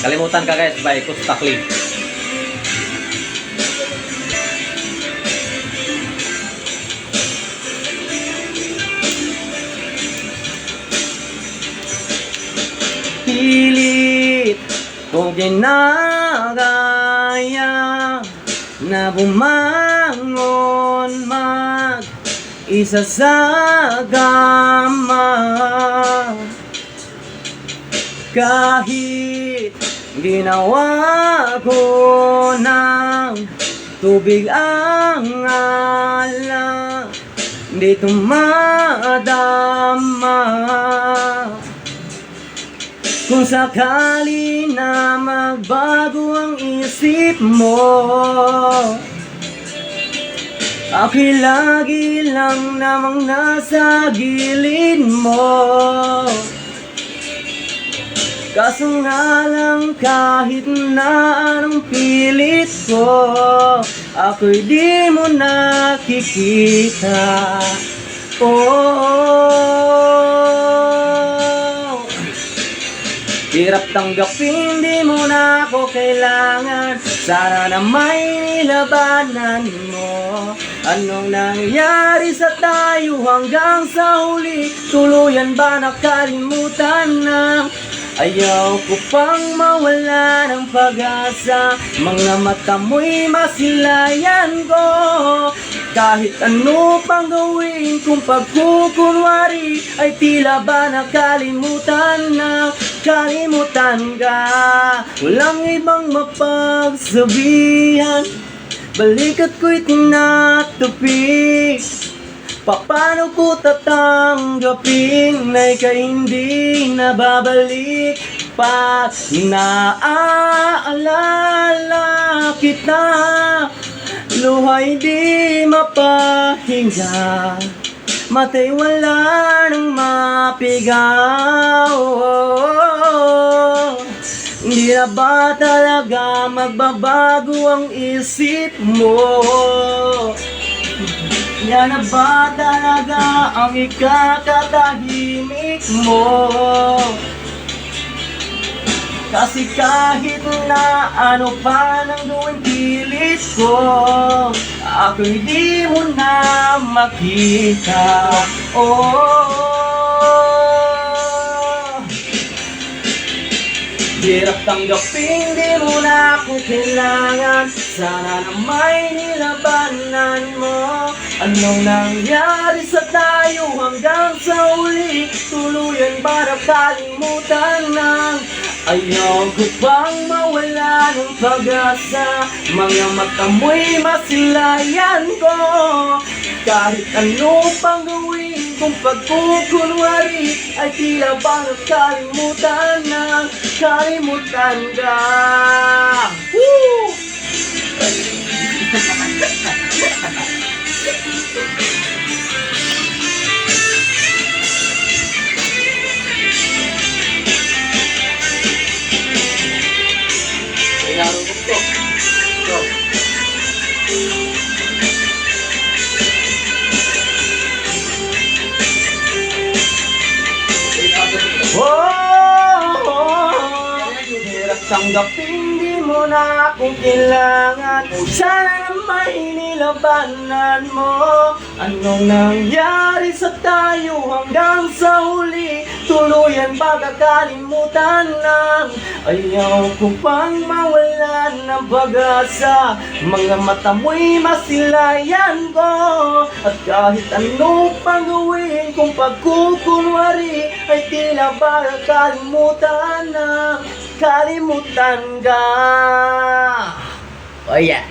Kalimutan Ka guys by Kustakli. Pilit kong ginagaya na bumangon mag-isa sa gama. Kahit ginawa ko ng tubig ang alak, di tumadama. Kung sakali na magbago ang isip mo, ako'y lagi lang namang nasa gilid mo. Kaso nga lang kahit na anong pilit ko, ako'y di mo nakikita. Hirap tanggapin, di mo na ako kailangan. Sana na may nilabanan mo. Anong nangyari sa tayo hanggang sa huli? Tuluyan ba nakalimutan na? Ayaw ko pang mawala ng pag-asa. Mga mata mo'y masilayan ko. Kahit ano pang gawin kung pagkukunwari, ay tila ba nakalimutan na? Kalimutan ka, walang ibang mapagsabihan. Balikat ko'y tinatapik. Paano ko tatanggapin na ika'y hindi nababalik? Pag naaalala kita, luha'y di mapahinga, mata'y wala nang mapigaw. Hindi na ba talaga magbabago ang isip mo? Yan na ba talaga ang ikakatahimik mo? Kasi kahit na ano pa nang gawin pilit ko, ako'y di mo na makita. Hirap tanggapin, di mo na ako kailangan. Sana na may nilabanan mo. Anong nangyari sa tayo hanggang sa uli? Tuluyan ba na kalimutan na? Ayaw ko pang mawala ng pag-asa. Mga mata mo'y masilayan ko. Kahit ano pang gawin kung pagkukunwari, ay tila ba nakalimutan na? Kalimutan ka. Woo! Hirap tanggapin, di mo na akong kailangan. Sana na may nilabanan mo. Anong nangyari sa tayo hanggang sa huli? Tuluyan ba kakalimutan na? Ayaw ko pang mawala ng pag-asa. Mga mata mo'y masilayan ko. At kahit ano pang gawin kung pagkukunwari, ay tila ba kakalimutan na? Kalimutan ka. Oh yeah.